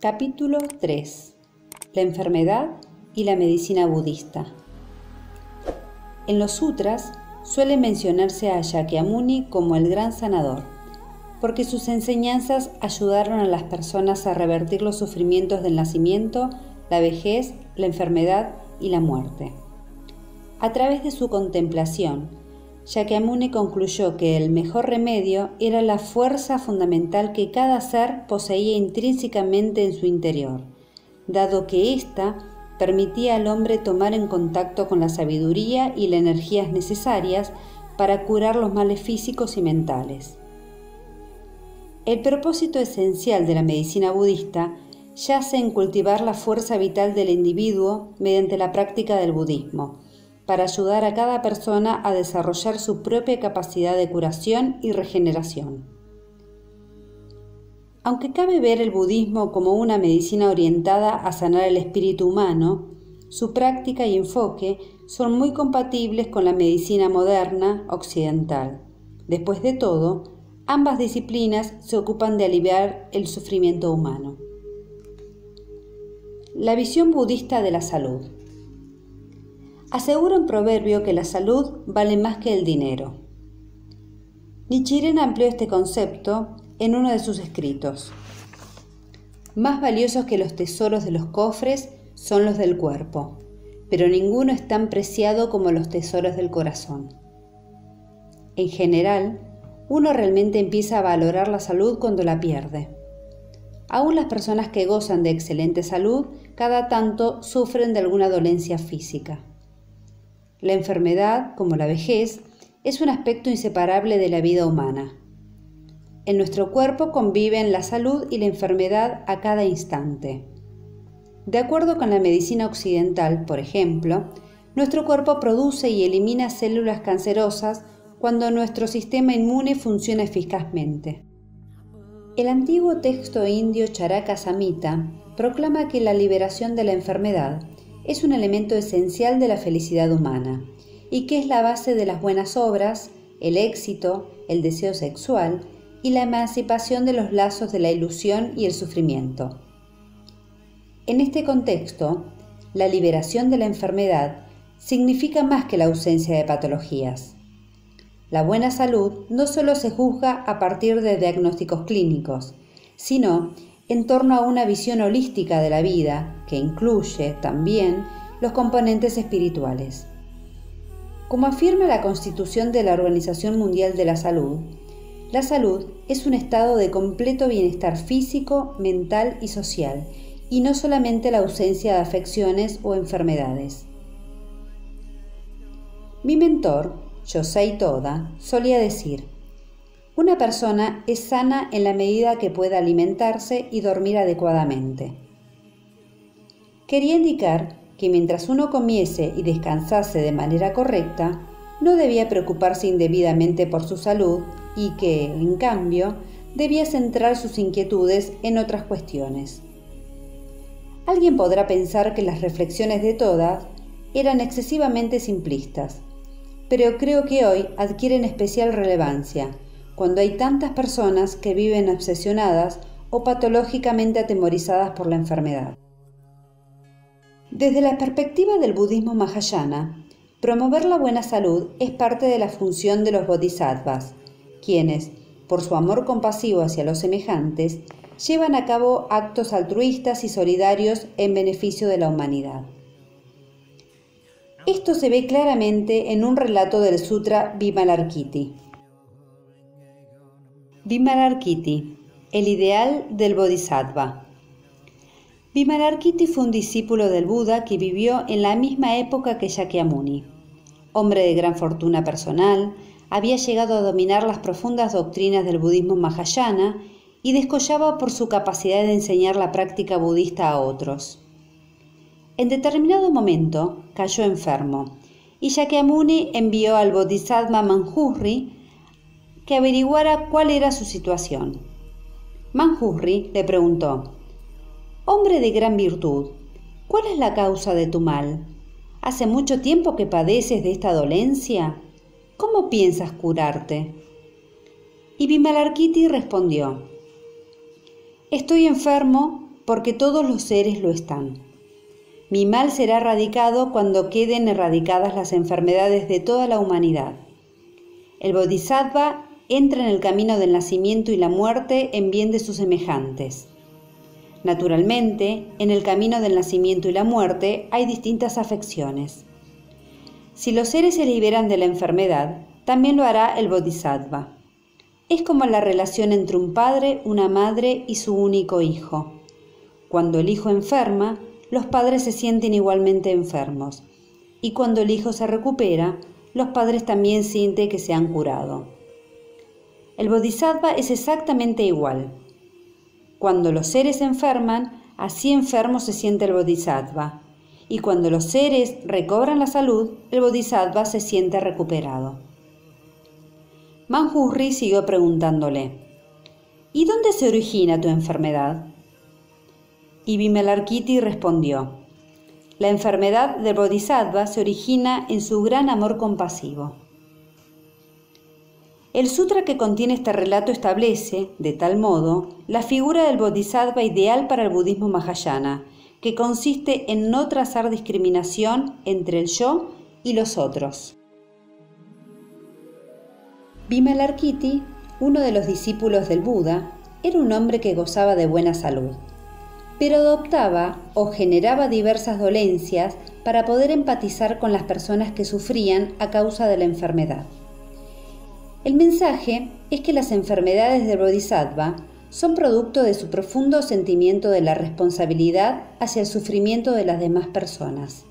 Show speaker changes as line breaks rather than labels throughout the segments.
Capítulo 3. La enfermedad y la medicina budista. En los sutras suele mencionarse a Shakyamuni como el gran sanador, porque sus enseñanzas ayudaron a las personas a revertir los sufrimientos del nacimiento, la vejez, la enfermedad y la muerte. A través de su contemplación, Shakyamuni concluyó que el mejor remedio era la fuerza fundamental que cada ser poseía intrínsecamente en su interior, dado que ésta permitía al hombre tomar en contacto con la sabiduría y las energías necesarias para curar los males físicos y mentales. El propósito esencial de la medicina budista yace en cultivar la fuerza vital del individuo mediante la práctica del budismo, para ayudar a cada persona a desarrollar su propia capacidad de curación y regeneración. Aunque cabe ver el budismo como una medicina orientada a sanar el espíritu humano, su práctica y enfoque son muy compatibles con la medicina moderna occidental. Después de todo, ambas disciplinas se ocupan de aliviar el sufrimiento humano. La visión budista de la salud. Asegura un proverbio que la salud vale más que el dinero. Nichiren amplió este concepto en uno de sus escritos. Más valiosos que los tesoros de los cofres son los del cuerpo, pero ninguno es tan preciado como los tesoros del corazón. En general, uno realmente empieza a valorar la salud cuando la pierde. Aún las personas que gozan de excelente salud, cada tanto sufren de alguna dolencia física. La enfermedad, como la vejez, es un aspecto inseparable de la vida humana. En nuestro cuerpo conviven la salud y la enfermedad a cada instante. De acuerdo con la medicina occidental, por ejemplo, nuestro cuerpo produce y elimina células cancerosas cuando nuestro sistema inmune funciona eficazmente. El antiguo texto indio Charaka Samhita proclama que la liberación de la enfermedad es un elemento esencial de la felicidad humana y que es la base de las buenas obras, el éxito, el deseo sexual y la emancipación de los lazos de la ilusión y el sufrimiento. En este contexto, la liberación de la enfermedad significa más que la ausencia de patologías. La buena salud no solo se juzga a partir de diagnósticos clínicos, sino en torno a una visión holística de la vida que incluye también los componentes espirituales. Como afirma la Constitución de la Organización Mundial de la salud es un estado de completo bienestar físico, mental y social, y no solamente la ausencia de afecciones o enfermedades. Mi mentor, Yosei Toda, solía decir: una persona es sana en la medida que pueda alimentarse y dormir adecuadamente. Quería indicar que mientras uno comiese y descansase de manera correcta, no debía preocuparse indebidamente por su salud y que, en cambio, debía centrar sus inquietudes en otras cuestiones. Alguien podrá pensar que las reflexiones de Toda eran excesivamente simplistas, pero creo que hoy adquieren especial relevancia, cuando hay tantas personas que viven obsesionadas o patológicamente atemorizadas por la enfermedad. Desde la perspectiva del budismo Mahayana, promover la buena salud es parte de la función de los bodhisattvas, quienes, por su amor compasivo hacia los semejantes, llevan a cabo actos altruistas y solidarios en beneficio de la humanidad. Esto se ve claramente en un relato del Sutra Vimalarkiti. Vimalarkiti, el ideal del Bodhisattva. Vimalarkiti fue un discípulo del Buda que vivió en la misma época que Shakyamuni. Hombre de gran fortuna personal, había llegado a dominar las profundas doctrinas del budismo Mahayana y descollaba por su capacidad de enseñar la práctica budista a otros. En determinado momento cayó enfermo y Shakyamuni envió al Bodhisattva Manjushri que averiguara cuál era su situación. Manjushri le preguntó: «Hombre de gran virtud, ¿cuál es la causa de tu mal? ¿Hace mucho tiempo que padeces de esta dolencia? ¿Cómo piensas curarte?» Y Vimalarkiti respondió: «Estoy enfermo porque todos los seres lo están. Mi mal será erradicado cuando queden erradicadas las enfermedades de toda la humanidad. El Bodhisattva entra en el camino del nacimiento y la muerte en bien de sus semejantes. Naturalmente, en el camino del nacimiento y la muerte hay distintas afecciones. Si los seres se liberan de la enfermedad, también lo hará el Bodhisattva. Es como la relación entre un padre, una madre y su único hijo. Cuando el hijo enferma, los padres se sienten igualmente enfermos, y cuando el hijo se recupera, los padres también sienten que se han curado. El Bodhisattva es exactamente igual. Cuando los seres se enferman, así enfermo se siente el Bodhisattva, y cuando los seres recobran la salud, el Bodhisattva se siente recuperado. Manjushri siguió preguntándole: ¿y dónde se origina tu enfermedad? Y Vimalarkiti respondió: la enfermedad del Bodhisattva se origina en su gran amor compasivo. El sutra que contiene este relato establece, de tal modo, la figura del Bodhisattva ideal para el budismo Mahayana, que consiste en no trazar discriminación entre el yo y los otros. Vimalarkiti, uno de los discípulos del Buda, era un hombre que gozaba de buena salud, pero adoptaba o generaba diversas dolencias para poder empatizar con las personas que sufrían a causa de la enfermedad. El mensaje es que las enfermedades del Bodhisattva son producto de su profundo sentimiento de la responsabilidad hacia el sufrimiento de las demás personas.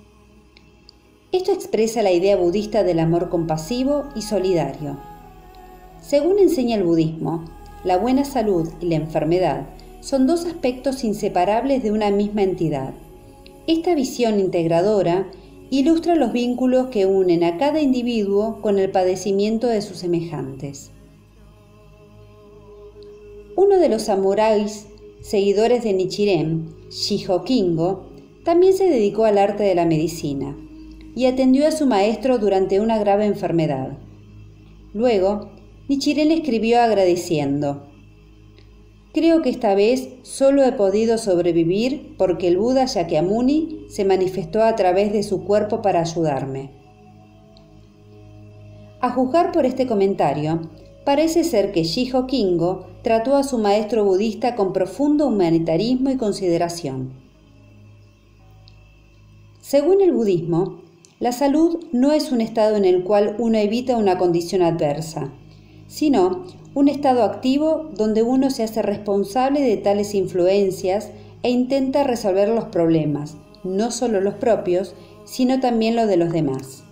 Esto expresa la idea budista del amor compasivo y solidario. Según enseña el budismo, la buena salud y la enfermedad son dos aspectos inseparables de una misma entidad. Esta visión integradora ilustra los vínculos que unen a cada individuo con el padecimiento de sus semejantes. Uno de los samuráis seguidores de Nichiren, Shiho Kingo, también se dedicó al arte de la medicina y atendió a su maestro durante una grave enfermedad. Luego, Nichiren le escribió agradeciendo: creo que esta vez solo he podido sobrevivir porque el Buda Shakyamuni se manifestó a través de su cuerpo para ayudarme. A juzgar por este comentario, parece ser que Shiho Kingo trató a su maestro budista con profundo humanitarismo y consideración. Según el budismo, la salud no es un estado en el cual uno evita una condición adversa, sino un estado activo donde uno se hace responsable de tales influencias e intenta resolver los problemas, no solo los propios, sino también los de los demás.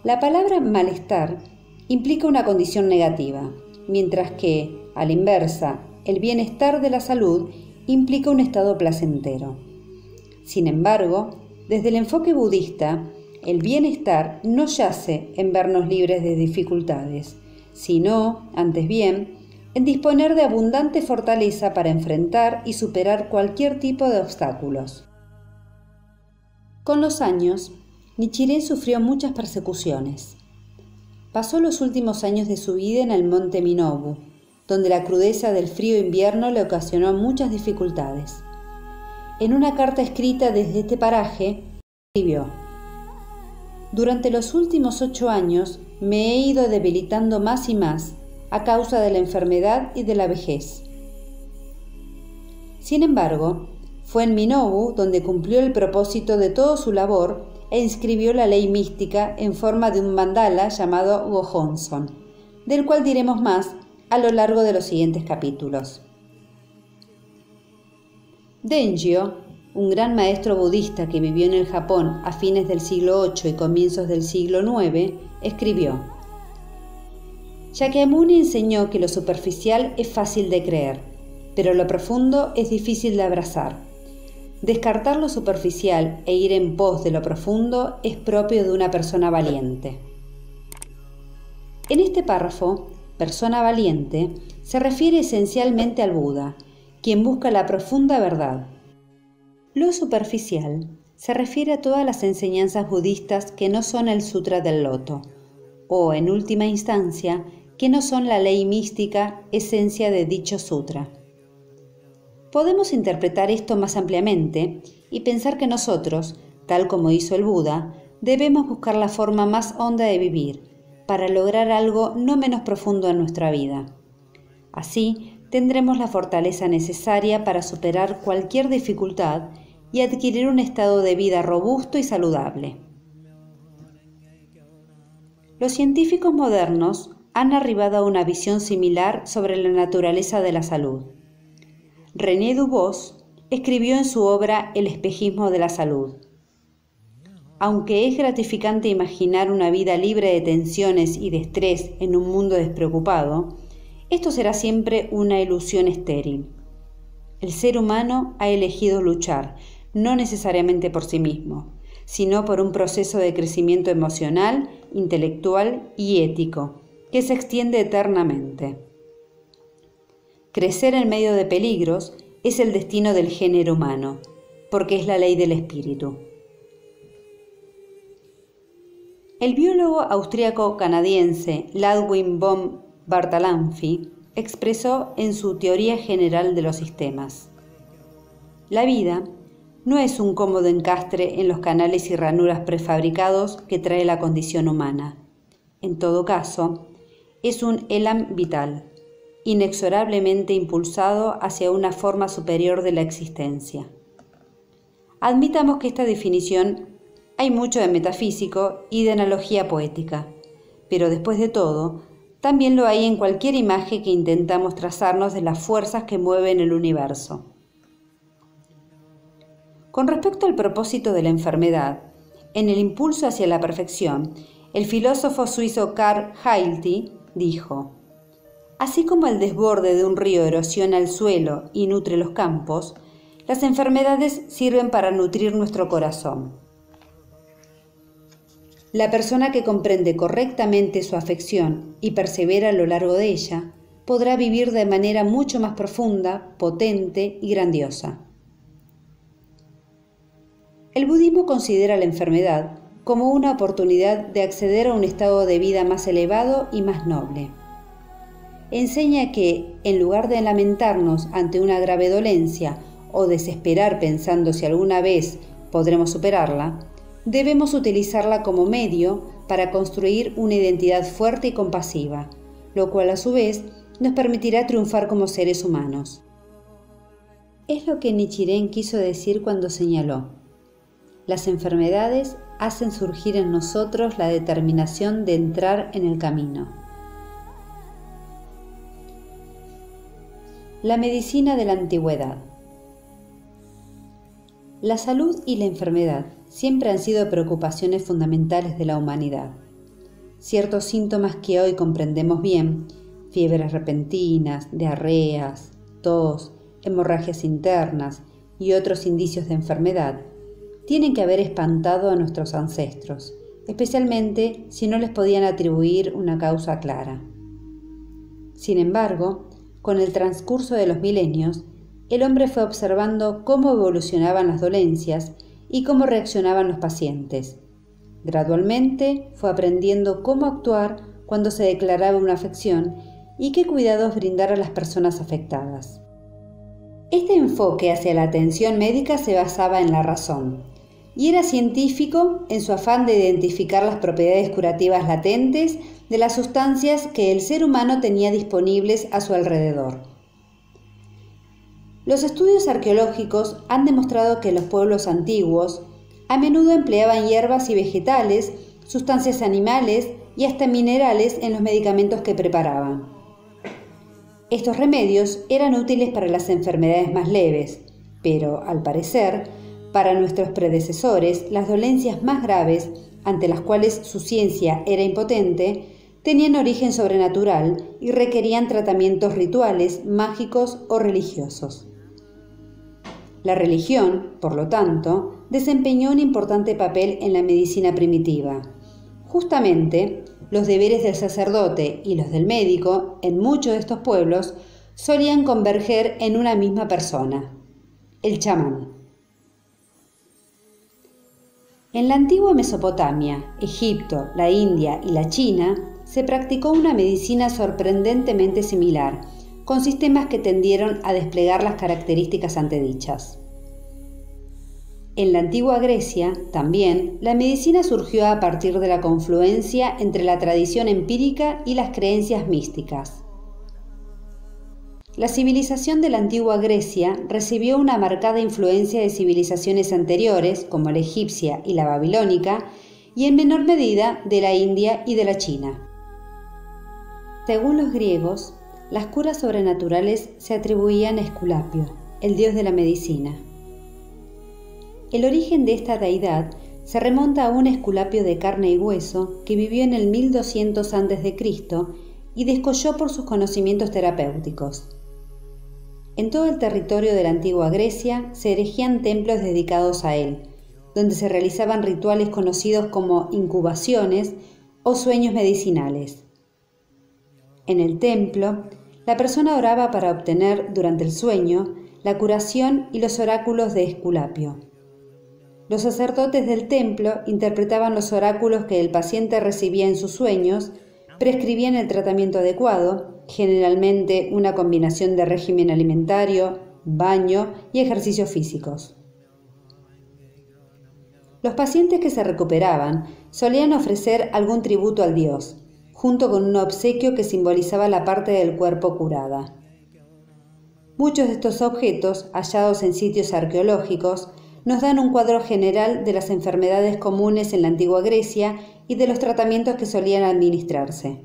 La palabra malestar implica una condición negativa, mientras que, a la inversa, el bienestar de la salud implica un estado placentero. Sin embargo, desde el enfoque budista, el bienestar no yace en vernos libres de dificultades, sino, antes bien, en disponer de abundante fortaleza para enfrentar y superar cualquier tipo de obstáculos. Con los años, Nichiren sufrió muchas persecuciones. Pasó los últimos años de su vida en el monte Minobu, donde la crudeza del frío invierno le ocasionó muchas dificultades. En una carta escrita desde este paraje, escribió: durante los últimos 8 años me he ido debilitando más y más a causa de la enfermedad y de la vejez. Sin embargo, fue en Minobu donde cumplió el propósito de toda su labor e inscribió la ley mística en forma de un mandala llamado Gohonzon, del cual diremos más a lo largo de los siguientes capítulos. Dengyo, un gran maestro budista que vivió en el Japón a fines del siglo VIII y comienzos del siglo IX, escribió: Shakyamuni enseñó que lo superficial es fácil de creer, pero lo profundo es difícil de abrazar. Descartar lo superficial e ir en pos de lo profundo es propio de una persona valiente. En este párrafo, persona valiente se refiere esencialmente al Buda, quien busca la profunda verdad. Lo superficial se refiere a todas las enseñanzas budistas que no son el Sutra del Loto, o, en última instancia, que no son la ley mística, esencia de dicho sutra. Podemos interpretar esto más ampliamente y pensar que nosotros, tal como hizo el Buda, debemos buscar la forma más honda de vivir para lograr algo no menos profundo en nuestra vida. Así, tendremos la fortaleza necesaria para superar cualquier dificultad y adquirir un estado de vida robusto y saludable. Los científicos modernos han arribado a una visión similar sobre la naturaleza de la salud. René Dubos escribió en su obra El espejismo de la salud: aunque es gratificante imaginar una vida libre de tensiones y de estrés en un mundo despreocupado, esto será siempre una ilusión estéril. El ser humano ha elegido luchar, no necesariamente por sí mismo, sino por un proceso de crecimiento emocional, intelectual y ético, que se extiende eternamente. Crecer en medio de peligros es el destino del género humano, porque es la ley del espíritu. El biólogo austríaco-canadiense Ludwig von Bartalanffy expresó en su Teoría General de los Sistemas: la vida no es un cómodo encastre en los canales y ranuras prefabricados que trae la condición humana. En todo caso, es un elan vital, inexorablemente impulsado hacia una forma superior de la existencia. Admitamos que esta definición hay mucho de metafísico y de analogía poética, pero después de todo, también lo hay en cualquier imagen que intentamos trazarnos de las fuerzas que mueven el universo. Con respecto al propósito de la enfermedad, en el impulso hacia la perfección, el filósofo suizo Karl Hilty dijo: así como el desborde de un río erosiona el suelo y nutre los campos, las enfermedades sirven para nutrir nuestro corazón. La persona que comprende correctamente su afección y persevera a lo largo de ella, podrá vivir de manera mucho más profunda, potente y grandiosa. El budismo considera la enfermedad como una oportunidad de acceder a un estado de vida más elevado y más noble. Enseña que, en lugar de lamentarnos ante una grave dolencia o desesperar pensando si alguna vez podremos superarla, debemos utilizarla como medio para construir una identidad fuerte y compasiva, lo cual a su vez nos permitirá triunfar como seres humanos. Es lo que Nichiren quiso decir cuando señaló: las enfermedades hacen surgir en nosotros la determinación de entrar en el camino. La medicina de la antigüedad. La salud y la enfermedad siempre han sido preocupaciones fundamentales de la humanidad. Ciertos síntomas que hoy comprendemos bien, fiebres repentinas, diarreas, tos, hemorragias internas y otros indicios de enfermedad, tienen que haber espantado a nuestros ancestros, especialmente si no les podían atribuir una causa clara. Sin embargo, con el transcurso de los milenios, el hombre fue observando cómo evolucionaban las dolencias y cómo reaccionaban los pacientes. Gradualmente fue aprendiendo cómo actuar cuando se declaraba una afección y qué cuidados brindar a las personas afectadas. Este enfoque hacia la atención médica se basaba en la razón y era científico en su afán de identificar las propiedades curativas latentes de las sustancias que el ser humano tenía disponibles a su alrededor. Los estudios arqueológicos han demostrado que los pueblos antiguos a menudo empleaban hierbas y vegetales, sustancias animales y hasta minerales en los medicamentos que preparaban. Estos remedios eran útiles para las enfermedades más leves, pero, al parecer, para nuestros predecesores, las dolencias más graves, ante las cuales su ciencia era impotente, tenían origen sobrenatural y requerían tratamientos rituales, mágicos o religiosos. La religión, por lo tanto, desempeñó un importante papel en la medicina primitiva. Justamente, los deberes del sacerdote y los del médico, en muchos de estos pueblos, solían converger en una misma persona, el chamán. En la antigua Mesopotamia, Egipto, la India y la China, se practicó una medicina sorprendentemente similar, con sistemas que tendieron a desplegar las características antedichas. En la antigua Grecia, también, la medicina surgió a partir de la confluencia entre la tradición empírica y las creencias místicas. La civilización de la antigua Grecia recibió una marcada influencia de civilizaciones anteriores, como la egipcia y la babilónica, y en menor medida de la India y de la China. Según los griegos, las curas sobrenaturales se atribuían a Esculapio, el dios de la medicina. El origen de esta deidad se remonta a un Esculapio de carne y hueso que vivió en el 1200 a.C. y descolló por sus conocimientos terapéuticos. En todo el territorio de la antigua Grecia se erigían templos dedicados a él, donde se realizaban rituales conocidos como incubaciones o sueños medicinales. En el templo, la persona oraba para obtener, durante el sueño, la curación y los oráculos de Esculapio. Los sacerdotes del templo interpretaban los oráculos que el paciente recibía en sus sueños, prescribían el tratamiento adecuado, generalmente una combinación de régimen alimentario, baño y ejercicios físicos. Los pacientes que se recuperaban solían ofrecer algún tributo al dios, junto con un obsequio que simbolizaba la parte del cuerpo curada. Muchos de estos objetos, hallados en sitios arqueológicos, nos dan un cuadro general de las enfermedades comunes en la antigua Grecia y de los tratamientos que solían administrarse.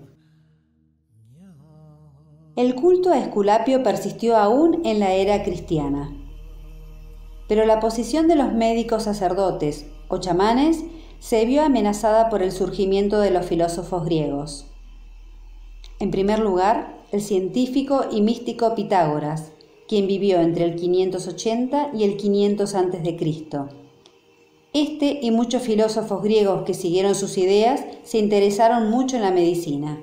El culto a Esculapio persistió aún en la era cristiana, pero la posición de los médicos sacerdotes o chamanes se vio amenazada por el surgimiento de los filósofos griegos. En primer lugar, el científico y místico Pitágoras, quien vivió entre el 580 y el 500 a.C. Este y muchos filósofos griegos que siguieron sus ideas se interesaron mucho en la medicina.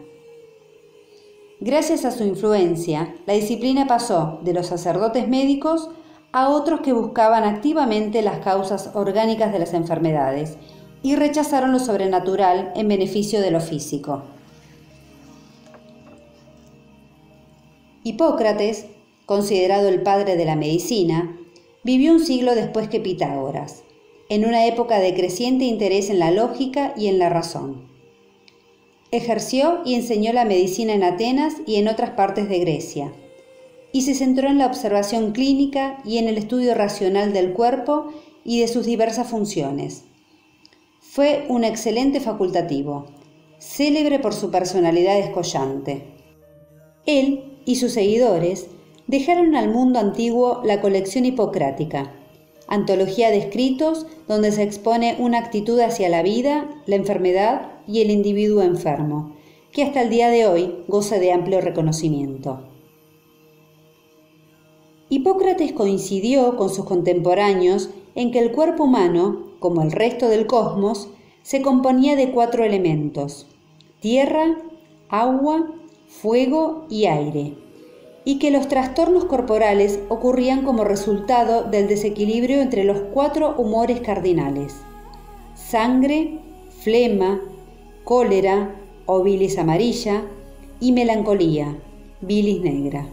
Gracias a su influencia, la disciplina pasó de los sacerdotes médicos a otros que buscaban activamente las causas orgánicas de las enfermedades y rechazaron lo sobrenatural en beneficio de lo físico. Hipócrates, considerado el padre de la medicina, vivió un siglo después que Pitágoras, en una época de creciente interés en la lógica y en la razón. Ejerció y enseñó la medicina en Atenas y en otras partes de Grecia, y se centró en la observación clínica y en el estudio racional del cuerpo y de sus diversas funciones. Fue un excelente facultativo, célebre por su personalidad descollante. Él y sus seguidores dejaron al mundo antiguo la colección hipocrática, antología de escritos donde se expone una actitud hacia la vida, la enfermedad y el individuo enfermo, que hasta el día de hoy goza de amplio reconocimiento. Hipócrates coincidió con sus contemporáneos en que el cuerpo humano, como el resto del cosmos, se componía de 4 elementos: tierra, agua, fuego y aire, y que los trastornos corporales ocurrían como resultado del desequilibrio entre los 4 humores cardinales: sangre, flema, cólera o bilis amarilla y melancolía, bilis negra.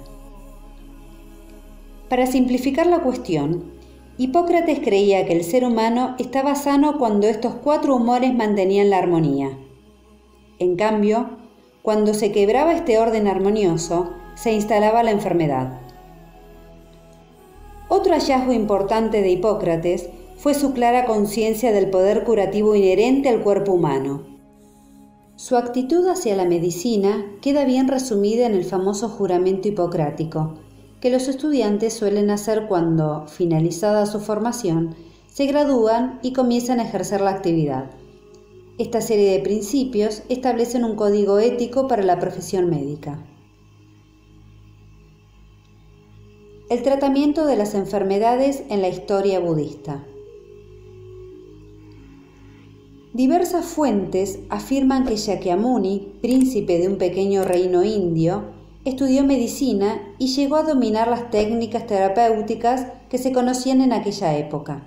Para simplificar la cuestión, Hipócrates creía que el ser humano estaba sano cuando estos 4 humores mantenían la armonía. En cambio, cuando se quebraba este orden armonioso, se instalaba la enfermedad. Otro hallazgo importante de Hipócrates fue su clara conciencia del poder curativo inherente al cuerpo humano. Su actitud hacia la medicina queda bien resumida en el famoso juramento hipocrático, que los estudiantes suelen hacer cuando, finalizada su formación, se gradúan y comienzan a ejercer la actividad. Esta serie de principios establecen un código ético para la profesión médica. El tratamiento de las enfermedades en la historia budista. Diversas fuentes afirman que Shakyamuni, príncipe de un pequeño reino indio, estudió medicina y llegó a dominar las técnicas terapéuticas que se conocían en aquella época.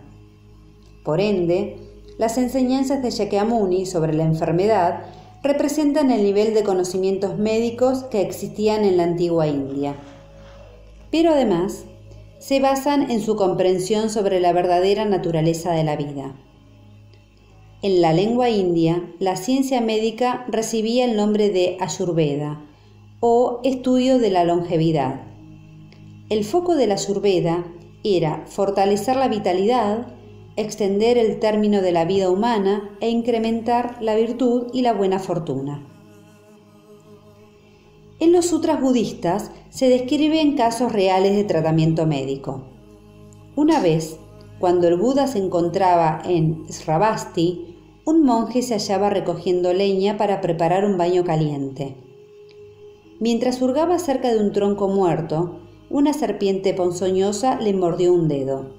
Por ende, las enseñanzas de Shakyamuni sobre la enfermedad representan el nivel de conocimientos médicos que existían en la antigua India. pero además se basan en su comprensión sobre la verdadera naturaleza de la vida. En la lengua india, la ciencia médica recibía el nombre de Ayurveda, o estudio de la longevidad. El foco de la Ayurveda era fortalecer la vitalidad, extender el término de la vida humana e incrementar la virtud y la buena fortuna. En los sutras budistas se describen casos reales de tratamiento médico. Una vez, cuando el Buda se encontraba en Sravasti, un monje se hallaba recogiendo leña para preparar un baño caliente. Mientras hurgaba cerca de un tronco muerto, una serpiente ponzoñosa le mordió un dedo.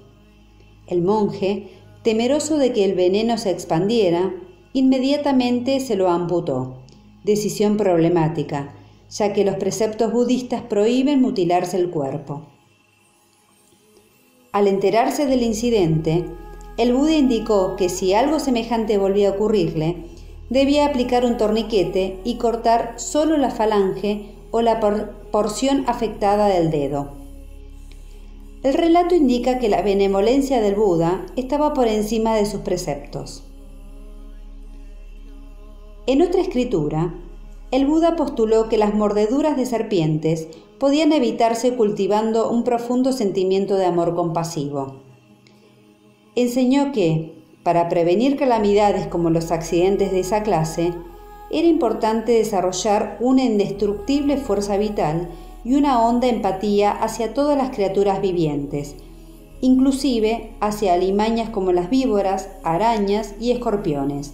El monje, temeroso de que el veneno se expandiera, inmediatamente se lo amputó, decisión problemática, ya que los preceptos budistas prohíben mutilarse el cuerpo. Al enterarse del incidente, el Buda indicó que si algo semejante volvía a ocurrirle, debía aplicar un torniquete y cortar solo la falange o la porción afectada del dedo. El relato indica que la benevolencia del Buda estaba por encima de sus preceptos. En otra escritura, el Buda postuló que las mordeduras de serpientes podían evitarse cultivando un profundo sentimiento de amor compasivo. Enseñó que, para prevenir calamidades como los accidentes de esa clase, era importante desarrollar una indestructible fuerza vital y una honda empatía hacia todas las criaturas vivientes, inclusive hacia alimañas como las víboras, arañas y escorpiones.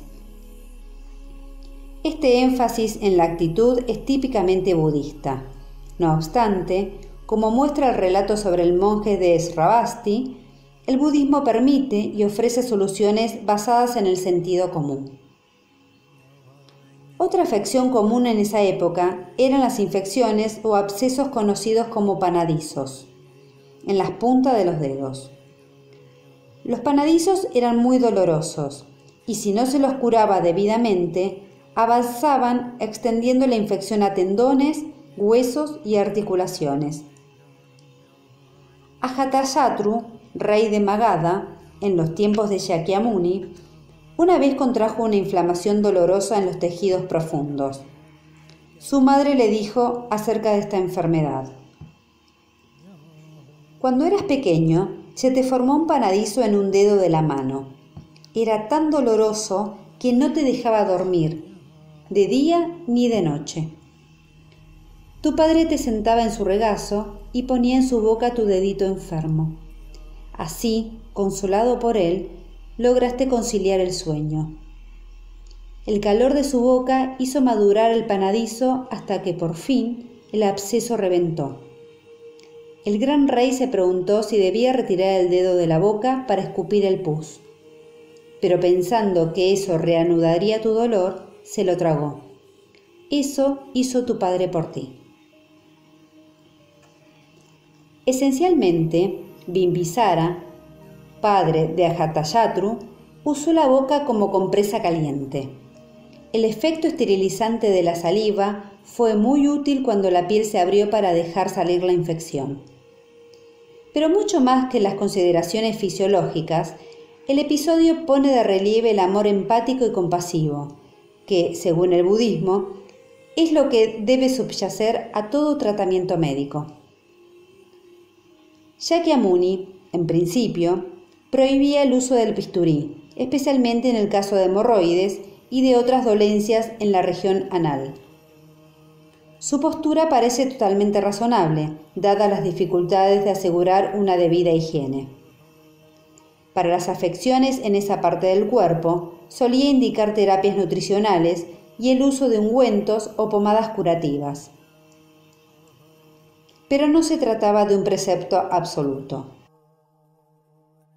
Este énfasis en la actitud es típicamente budista. No obstante, como muestra el relato sobre el monje de Sravasti, el budismo permite y ofrece soluciones basadas en el sentido común. Otra afección común en esa época eran las infecciones o abscesos conocidos como panadizos, en las puntas de los dedos. Los panadizos eran muy dolorosos y si no se los curaba debidamente, avanzaban extendiendo la infección a tendones, huesos y articulaciones. Ajatasattu, rey de Magadha, en los tiempos de Shakyamuni, una vez contrajo una inflamación dolorosa en los tejidos profundos. Su madre le dijo acerca de esta enfermedad: «Cuando eras pequeño, se te formó un panadizo en un dedo de la mano. Era tan doloroso que no te dejaba dormir, de día ni de noche. Tu padre te sentaba en su regazo y ponía en su boca tu dedito enfermo. Así, consolado por él, lograste conciliar el sueño. El calor de su boca hizo madurar el panadizo hasta que por fin el absceso reventó. El gran rey se preguntó si debía retirar el dedo de la boca para escupir el pus, pero pensando que eso reanudaría tu dolor, se lo tragó. Eso hizo tu padre por ti». Esencialmente, Bimbisara, padre de Ajatasattu, usó la boca como compresa caliente. El efecto esterilizante de la saliva fue muy útil cuando la piel se abrió para dejar salir la infección. Pero mucho más que las consideraciones fisiológicas, el episodio pone de relieve el amor empático y compasivo, que, según el budismo, es lo que debe subyacer a todo tratamiento médico. Shakyamuni, en principio, prohibía el uso del bisturí, especialmente en el caso de hemorroides y de otras dolencias en la región anal. Su postura parece totalmente razonable, dadas las dificultades de asegurar una debida higiene. Para las afecciones en esa parte del cuerpo, solía indicar terapias nutricionales y el uso de ungüentos o pomadas curativas. Pero no se trataba de un precepto absoluto.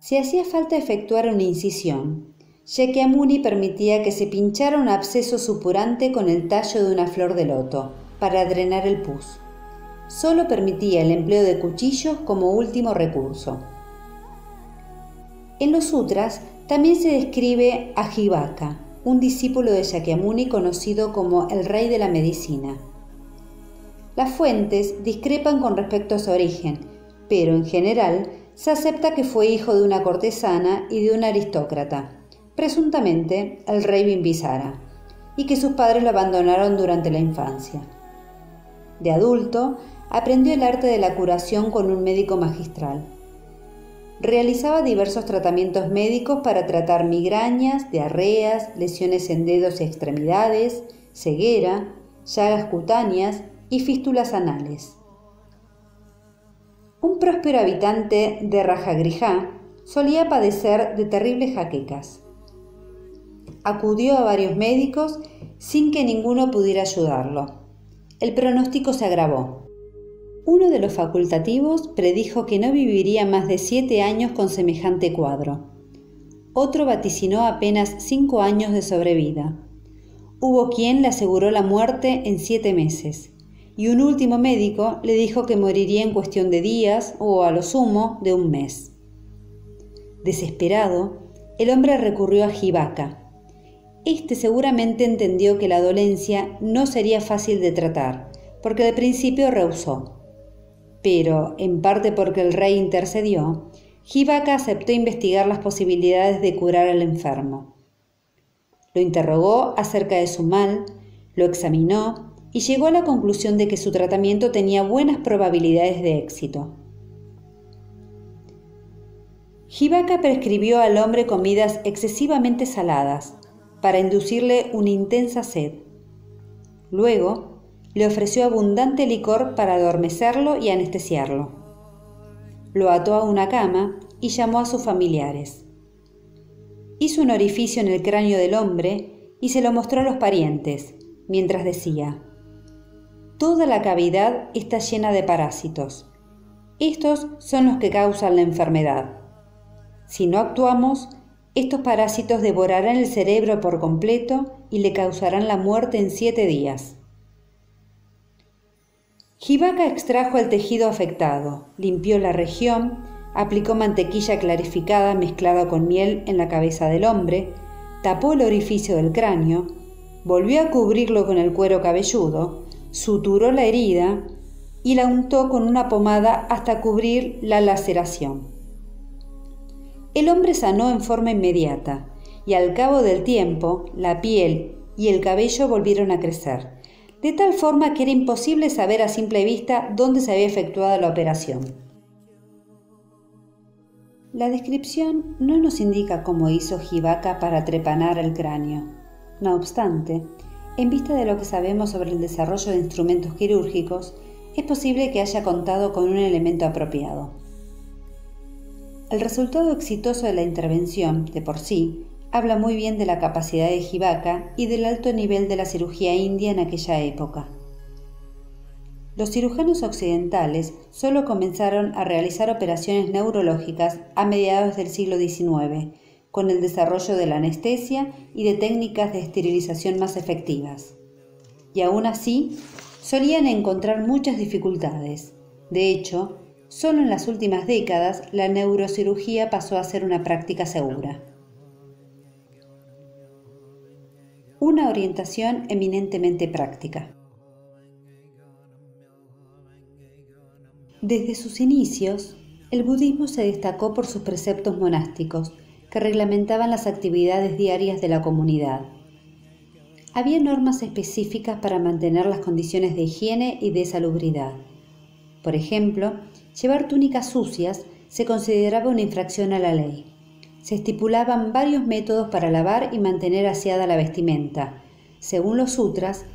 Si hacía falta efectuar una incisión, Shakyamuni permitía que se pinchara un absceso supurante con el tallo de una flor de loto para drenar el pus. Solo permitía el empleo de cuchillos como último recurso. En los sutras también se describe a Jivaka, un discípulo de Shakyamuni conocido como el rey de la medicina. Las fuentes discrepan con respecto a su origen, pero en general se acepta que fue hijo de una cortesana y de un aristócrata, presuntamente el rey Bimbisara, y que sus padres lo abandonaron durante la infancia. De adulto, aprendió el arte de la curación con un médico magistral. Realizaba diversos tratamientos médicos para tratar migrañas, diarreas, lesiones en dedos y extremidades, ceguera, llagas cutáneas y fístulas anales. Un próspero habitante de Rajagriha solía padecer de terribles jaquecas. Acudió a varios médicos sin que ninguno pudiera ayudarlo. El pronóstico se agravó. Uno de los facultativos predijo que no viviría más de 7 años con semejante cuadro. Otro vaticinó apenas 5 años de sobrevida. Hubo quien le aseguró la muerte en 7 meses, y un último médico le dijo que moriría en cuestión de días o, a lo sumo, de un mes. Desesperado, el hombre recurrió a Jivaka. Este seguramente entendió que la dolencia no sería fácil de tratar, porque al principio rehusó. Pero, en parte porque el rey intercedió, Jivaka aceptó investigar las posibilidades de curar al enfermo. Lo interrogó acerca de su mal, lo examinó y llegó a la conclusión de que su tratamiento tenía buenas probabilidades de éxito. Jivaka prescribió al hombre comidas excesivamente saladas para inducirle una intensa sed. Luego, le ofreció abundante licor para adormecerlo y anestesiarlo. Lo ató a una cama y llamó a sus familiares. Hizo un orificio en el cráneo del hombre y se lo mostró a los parientes, mientras decía: «Toda la cavidad está llena de parásitos. Estos son los que causan la enfermedad. Si no actuamos, estos parásitos devorarán el cerebro por completo y le causarán la muerte en 7 días». Jivaka extrajo el tejido afectado, limpió la región, aplicó mantequilla clarificada mezclada con miel en la cabeza del hombre, tapó el orificio del cráneo, volvió a cubrirlo con el cuero cabelludo, suturó la herida y la untó con una pomada hasta cubrir la laceración. El hombre sanó en forma inmediata y al cabo del tiempo la piel y el cabello volvieron a crecer, de tal forma que era imposible saber a simple vista dónde se había efectuado la operación. La descripción no nos indica cómo hizo Jivaka para trepanar el cráneo. No obstante, en vista de lo que sabemos sobre el desarrollo de instrumentos quirúrgicos, es posible que haya contado con un elemento apropiado. El resultado exitoso de la intervención, de por sí, habla muy bien de la capacidad de Jivaka y del alto nivel de la cirugía india en aquella época. Los cirujanos occidentales solo comenzaron a realizar operaciones neurológicas a mediados del siglo XIX, con el desarrollo de la anestesia y de técnicas de esterilización más efectivas. Y aún así, solían encontrar muchas dificultades. De hecho, solo en las últimas décadas la neurocirugía pasó a ser una práctica segura. Una orientación eminentemente práctica. Desde sus inicios, el budismo se destacó por sus preceptos monásticos, que reglamentaban las actividades diarias de la comunidad. Había normas específicas para mantener las condiciones de higiene y de salubridad. Por ejemplo, llevar túnicas sucias se consideraba una infracción a la ley. Se estipulaban varios métodos para lavar y mantener aseada la vestimenta. Según los sutras,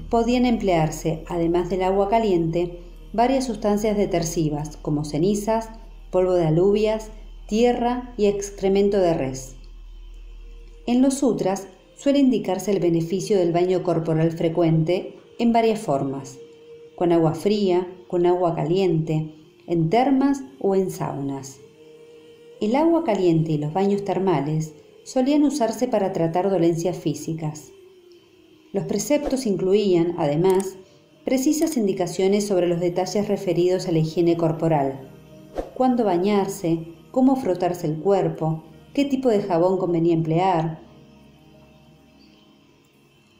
podían emplearse, además del agua caliente, varias sustancias detersivas, como cenizas, polvo de alubias, tierra y excremento de res. En los sutras suele indicarse el beneficio del baño corporal frecuente en varias formas: con agua fría, con agua caliente, en termas o en saunas. El agua caliente y los baños termales solían usarse para tratar dolencias físicas. Los preceptos incluían, además, precisas indicaciones sobre los detalles referidos a la higiene corporal: cuándo bañarse, cómo frotarse el cuerpo, qué tipo de jabón convenía emplear.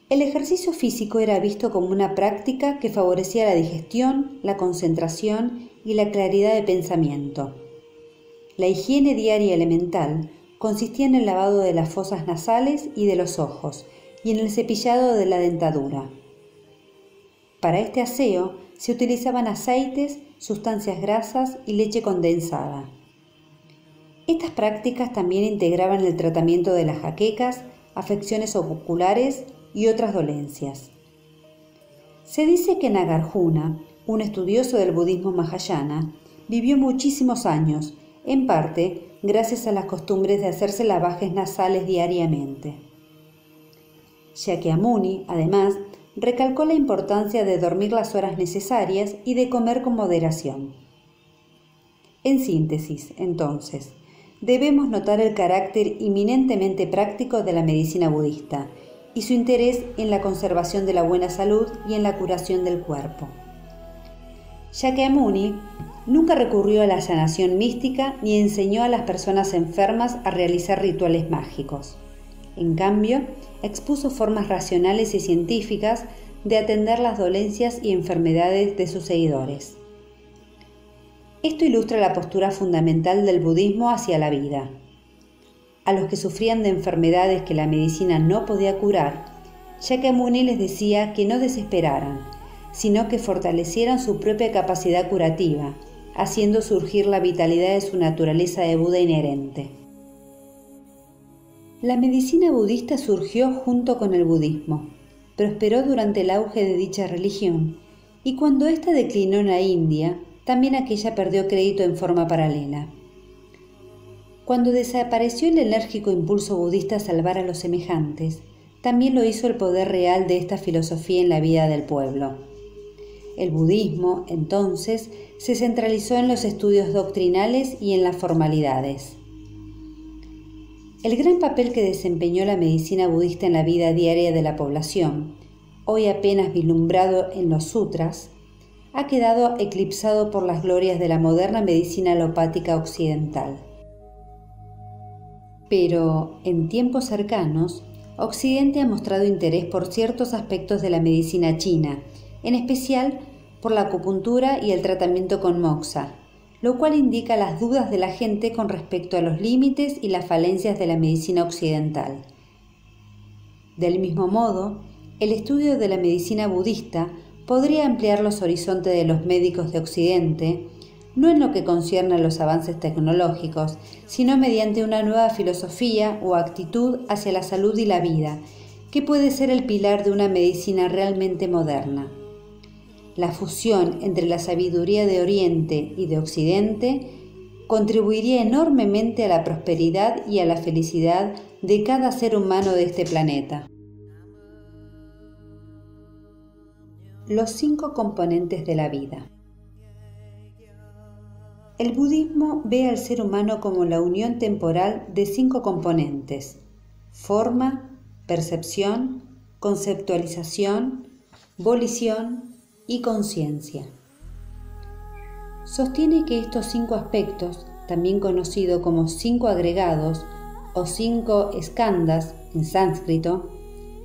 El ejercicio físico era visto como una práctica que favorecía la digestión, la concentración y la claridad de pensamiento. La higiene diaria elemental consistía en el lavado de las fosas nasales y de los ojos y en el cepillado de la dentadura. Para este aseo se utilizaban aceites, sustancias grasas y leche condensada. Estas prácticas también integraban el tratamiento de las jaquecas, afecciones oculares y otras dolencias. Se dice que Nagarjuna, un estudioso del budismo Mahayana, vivió muchísimos años, en parte gracias a las costumbres de hacerse lavajes nasales diariamente. Shakyamuni, además, recalcó la importancia de dormir las horas necesarias y de comer con moderación. En síntesis, entonces, debemos notar el carácter eminentemente práctico de la medicina budista y su interés en la conservación de la buena salud y en la curación del cuerpo. Shakyamuni nunca recurrió a la sanación mística ni enseñó a las personas enfermas a realizar rituales mágicos. En cambio, expuso formas racionales y científicas de atender las dolencias y enfermedades de sus seguidores. Esto ilustra la postura fundamental del budismo hacia la vida. A los que sufrían de enfermedades que la medicina no podía curar, Shakyamuni les decía que no desesperaran, sino que fortalecieran su propia capacidad curativa, haciendo surgir la vitalidad de su naturaleza de Buda inherente. La medicina budista surgió junto con el budismo, prosperó durante el auge de dicha religión, y cuando ésta declinó en la India, también aquella perdió crédito en forma paralela. Cuando desapareció el enérgico impulso budista a salvar a los semejantes, también lo hizo el poder real de esta filosofía en la vida del pueblo. El budismo, entonces, se centralizó en los estudios doctrinales y en las formalidades. El gran papel que desempeñó la medicina budista en la vida diaria de la población, hoy apenas vislumbrado en los sutras, ha quedado eclipsado por las glorias de la moderna medicina alopática occidental. Pero, en tiempos cercanos, Occidente ha mostrado interés por ciertos aspectos de la medicina china, en especial por la acupuntura y el tratamiento con moxa, lo cual indica las dudas de la gente con respecto a los límites y las falencias de la medicina occidental. Del mismo modo, el estudio de la medicina budista podría ampliar los horizontes de los médicos de Occidente, no en lo que concierne a los avances tecnológicos, sino mediante una nueva filosofía o actitud hacia la salud y la vida, que puede ser el pilar de una medicina realmente moderna. La fusión entre la sabiduría de Oriente y de Occidente contribuiría enormemente a la prosperidad y a la felicidad de cada ser humano de este planeta. Los 5 componentes de la vida. El budismo ve al ser humano como la unión temporal de 5 componentes: forma, percepción, conceptualización, volición y conciencia. Sostiene que estos 5 aspectos, también conocidos como 5 agregados o 5 skandhas en sánscrito,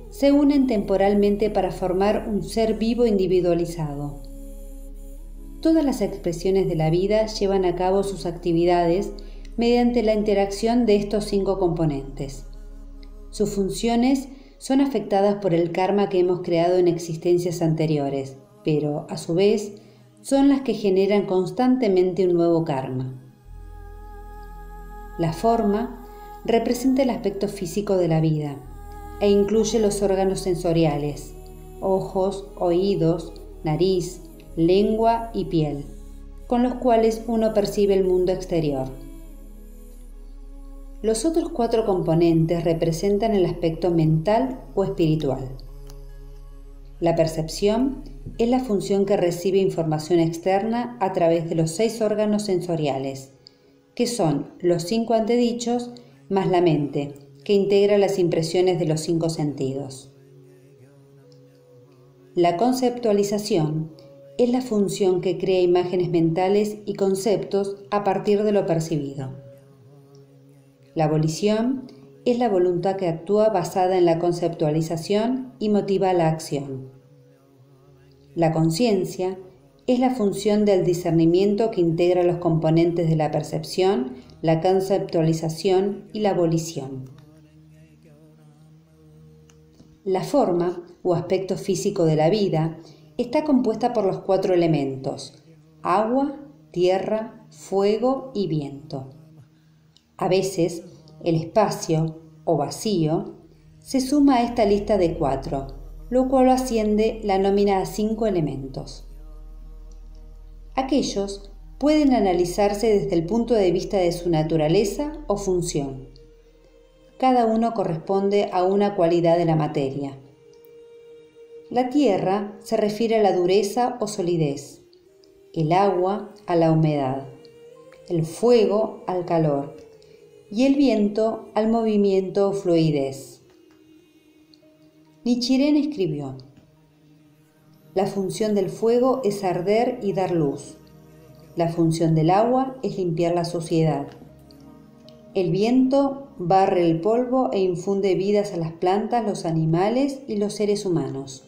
se unen temporalmente para formar un ser vivo individualizado. Todas las expresiones de la vida llevan a cabo sus actividades mediante la interacción de estos 5 componentes. Sus funciones son afectadas por el karma que hemos creado en existencias anteriores, pero, a su vez, son las que generan constantemente un nuevo karma. La forma representa el aspecto físico de la vida e incluye los órganos sensoriales, ojos, oídos, nariz, lengua y piel, con los cuales uno percibe el mundo exterior. Los otros 4 componentes representan el aspecto mental o espiritual. La percepción es la función que recibe información externa a través de los 6 órganos sensoriales, que son los 5 antedichos más la mente, que integra las impresiones de los 5 sentidos. La conceptualización es la función que crea imágenes mentales y conceptos a partir de lo percibido. La volición es la voluntad que actúa basada en la conceptualización y motiva la acción. La conciencia es la función del discernimiento que integra los componentes de la percepción, la conceptualización y la volición. La forma o aspecto físico de la vida está compuesta por los 4 elementos: agua, tierra, fuego y viento. A veces, el espacio o vacío se suma a esta lista de 4, lo cual asciende la nómina a 5 elementos. Aquellos pueden analizarse desde el punto de vista de su naturaleza o función. Cada uno corresponde a una cualidad de la materia. La tierra se refiere a la dureza o solidez, el agua a la humedad, el fuego al calor y el viento al movimiento o fluidez. Nichiren escribió: la función del fuego es arder y dar luz. La función del agua es limpiar la suciedad. El viento barre el polvo e infunde vidas a las plantas, los animales y los seres humanos.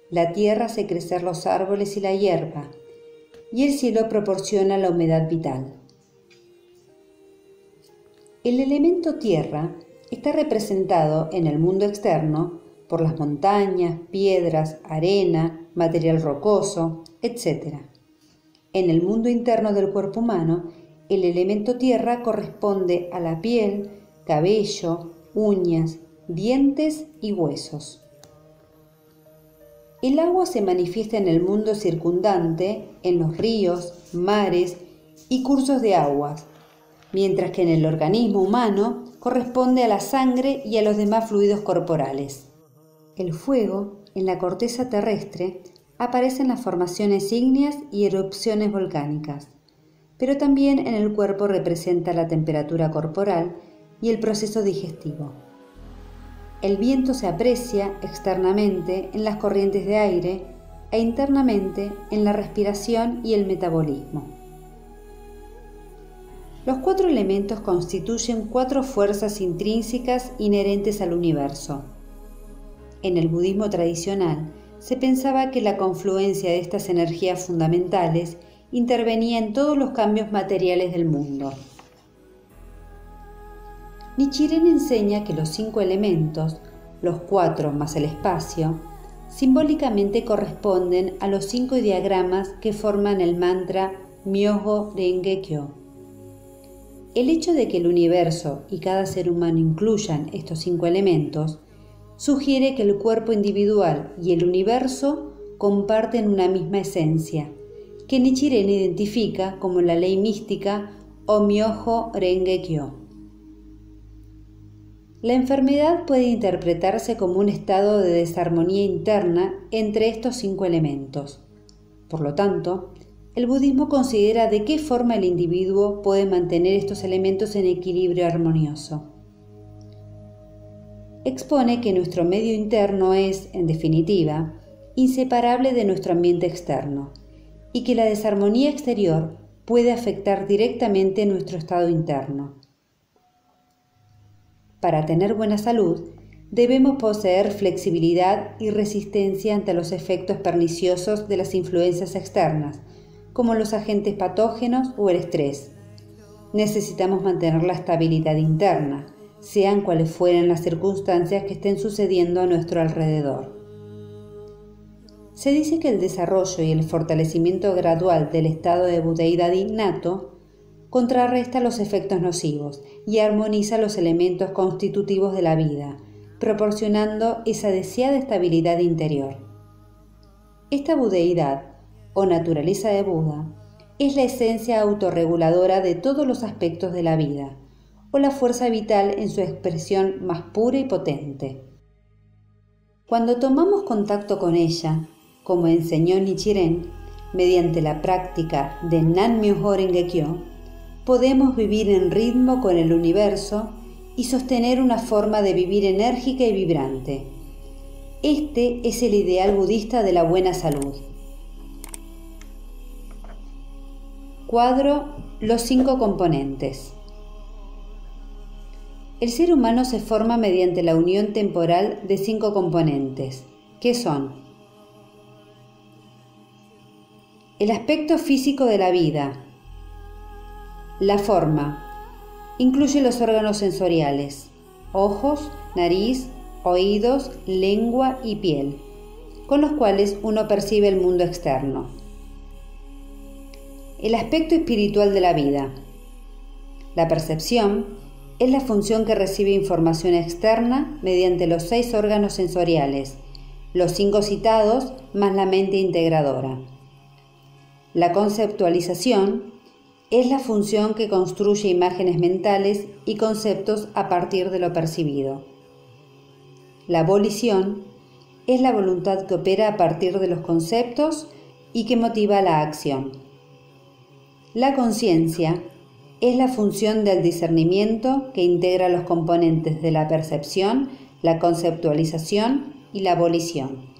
La tierra hace crecer los árboles y la hierba, y el cielo proporciona la humedad vital. El elemento tierra está representado en el mundo externo por las montañas, piedras, arena, material rocoso, etc. En el mundo interno del cuerpo humano, el elemento tierra corresponde a la piel, cabello, uñas, dientes y huesos. El agua se manifiesta en el mundo circundante, en los ríos, mares y cursos de aguas, mientras que en el organismo humano corresponde a la sangre y a los demás fluidos corporales. El fuego, en la corteza terrestre, aparece en las formaciones ígneas y erupciones volcánicas, pero también en el cuerpo representa la temperatura corporal y el proceso digestivo. El viento se aprecia externamente en las corrientes de aire e internamente en la respiración y el metabolismo. Los 4 elementos constituyen 4 fuerzas intrínsecas inherentes al universo. En el budismo tradicional, se pensaba que la confluencia de estas energías fundamentales intervenía en todos los cambios materiales del mundo. Nichiren enseña que los 5 elementos, los 4 más el espacio, simbólicamente corresponden a los 5 diagramas que forman el mantra Myoho Renge Kyo. El hecho de que el universo y cada ser humano incluyan estos 5 elementos sugiere que el cuerpo individual y el universo comparten una misma esencia, que Nichiren identifica como la ley mística o Myoho Renge Kyo. La enfermedad puede interpretarse como un estado de desarmonía interna entre estos 5 elementos. Por lo tanto, el budismo considera de qué forma el individuo puede mantener estos elementos en equilibrio armonioso. Expone que nuestro medio interno es, en definitiva, inseparable de nuestro ambiente externo y que la desarmonía exterior puede afectar directamente nuestro estado interno. Para tener buena salud, debemos poseer flexibilidad y resistencia ante los efectos perniciosos de las influencias externas, como los agentes patógenos o el estrés. Necesitamos mantener la estabilidad interna, sean cuales fueran las circunstancias que estén sucediendo a nuestro alrededor. Se dice que el desarrollo y el fortalecimiento gradual del estado de budeidad innato contrarresta los efectos nocivos y armoniza los elementos constitutivos de la vida, proporcionando esa deseada estabilidad interior. Esta budeidad, o naturaleza de Buda, es la esencia autorreguladora de todos los aspectos de la vida, o la fuerza vital en su expresión más pura y potente. Cuando tomamos contacto con ella, como enseñó Nichiren, mediante la práctica de Nan-myoho Renge Kyo, podemos vivir en ritmo con el universo y sostener una forma de vivir enérgica y vibrante. Este es el ideal budista de la buena salud. Cuadro: los 5 componentes. El ser humano se forma mediante la unión temporal de 5 componentes, que son: el aspecto físico de la vida, la forma, incluye los órganos sensoriales, ojos, nariz, oídos, lengua y piel, con los cuales uno percibe el mundo externo. El aspecto espiritual de la vida. La percepción es la función que recibe información externa mediante los 6 órganos sensoriales, los 5 citados más la mente integradora. La conceptualización es la función que construye imágenes mentales y conceptos a partir de lo percibido. La volición es la voluntad que opera a partir de los conceptos y que motiva la acción. La conciencia es la función del discernimiento que integra los componentes de la percepción, la conceptualización y la volición.